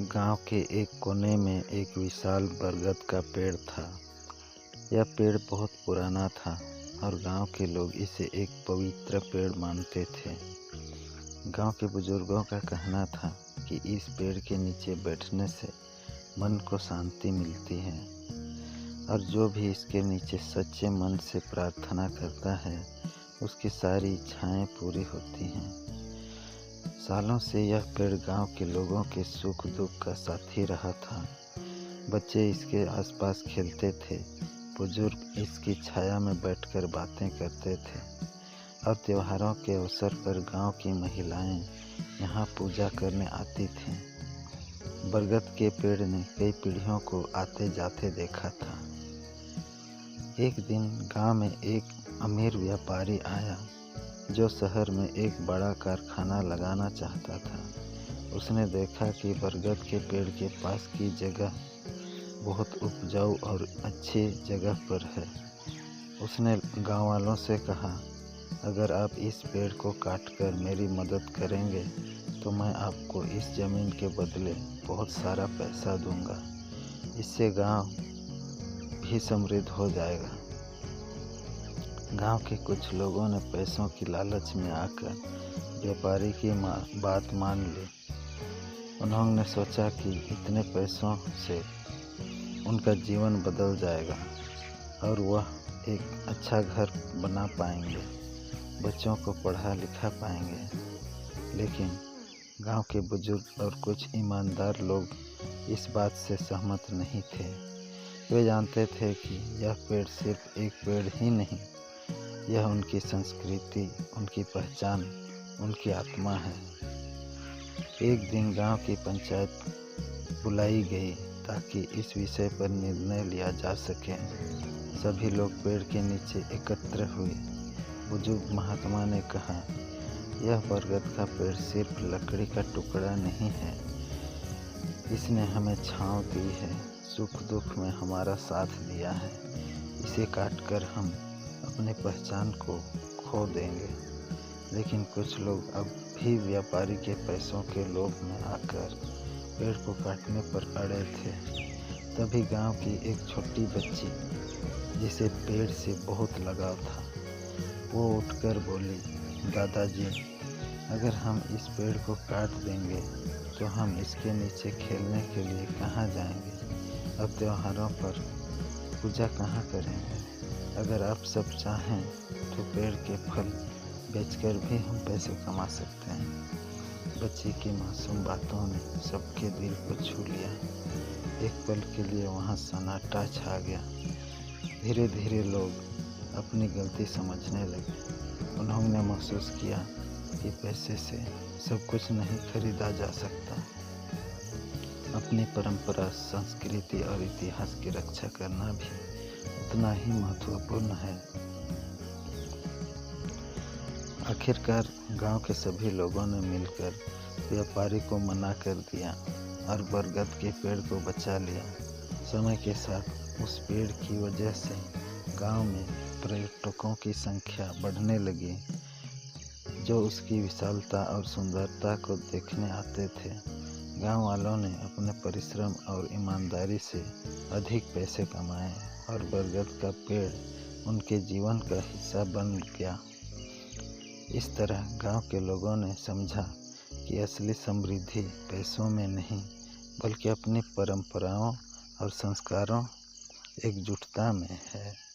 गांव के एक कोने में एक विशाल बरगद का पेड़ था। यह पेड़ बहुत पुराना था और गांव के लोग इसे एक पवित्र पेड़ मानते थे। गांव के बुजुर्गों का कहना था कि इस पेड़ के नीचे बैठने से मन को शांति मिलती है और जो भी इसके नीचे सच्चे मन से प्रार्थना करता है उसकी सारी इच्छाएं पूरी होती हैं। सालों से यह पेड़ गांव के लोगों के सुख दुख का साथी रहा था। बच्चे इसके आसपास खेलते थे, बुजुर्ग इसकी छाया में बैठकर बातें करते थे और त्योहारों के अवसर पर गांव की महिलाएं यहाँ पूजा करने आती थीं। बरगद के पेड़ ने कई पीढ़ियों को आते जाते देखा था। एक दिन गांव में एक अमीर व्यापारी आया जो शहर में एक बड़ा कारखाना लगाना चाहता था। उसने देखा कि बरगद के पेड़ के पास की जगह बहुत उपजाऊ और अच्छी जगह पर है। उसने गांव वालों से कहा, अगर आप इस पेड़ को काटकर मेरी मदद करेंगे तो मैं आपको इस ज़मीन के बदले बहुत सारा पैसा दूंगा। इससे गांव भी समृद्ध हो जाएगा। गांव के कुछ लोगों ने पैसों की लालच में आकर व्यापारी की बात मान ली। उन्होंने सोचा कि इतने पैसों से उनका जीवन बदल जाएगा और वह एक अच्छा घर बना पाएंगे, बच्चों को पढ़ा लिखा पाएंगे। लेकिन गांव के बुजुर्ग और कुछ ईमानदार लोग इस बात से सहमत नहीं थे। वे जानते थे कि यह पेड़ सिर्फ एक पेड़ ही नहीं, यह उनकी संस्कृति, उनकी पहचान, उनकी आत्मा है। एक दिन गांव की पंचायत बुलाई गई ताकि इस विषय पर निर्णय लिया जा सके। सभी लोग पेड़ के नीचे एकत्र हुए। बुजुर्ग महात्मा ने कहा, यह बरगद का पेड़ सिर्फ लकड़ी का टुकड़ा नहीं है, इसने हमें छांव दी है, सुख दुख में हमारा साथ दिया है। इसे काटकर हम अपने पहचान को खो देंगे। लेकिन कुछ लोग अब भी व्यापारी के पैसों के लोभ में आकर पेड़ को काटने पर अड़े थे। तभी गांव की एक छोटी बच्ची, जिसे पेड़ से बहुत लगाव था, वो उठकर बोली, दादाजी, अगर हम इस पेड़ को काट देंगे तो हम इसके नीचे खेलने के लिए कहाँ जाएंगे? अब त्योहारों पर पूजा कहाँ करेंगे? अगर आप सब चाहें तो पेड़ के फल बेचकर भी हम पैसे कमा सकते हैं। बच्ची की मासूम बातों ने सबके दिल को छू लिया। एक पल के लिए वहाँ सन्नाटा छा गया। धीरे धीरे लोग अपनी गलती समझने लगे। उन्होंने महसूस किया कि पैसे से सब कुछ नहीं खरीदा जा सकता। अपनी परंपरा, संस्कृति और इतिहास की रक्षा करना भी उतना ही महत्वपूर्ण है। आखिरकार गांव के सभी लोगों ने मिलकर व्यापारी को मना कर दिया और बरगद के पेड़ को बचा लिया। समय के साथ उस पेड़ की वजह से गांव में पर्यटकों की संख्या बढ़ने लगी, जो उसकी विशालता और सुंदरता को देखने आते थे। गांव वालों ने अपने परिश्रम और ईमानदारी से अधिक पैसे कमाए और बरगद का पेड़ उनके जीवन का हिस्सा बन गया। इस तरह गांव के लोगों ने समझा कि असली समृद्धि पैसों में नहीं, बल्कि अपनी परंपराओं और संस्कारों एकजुटता में है।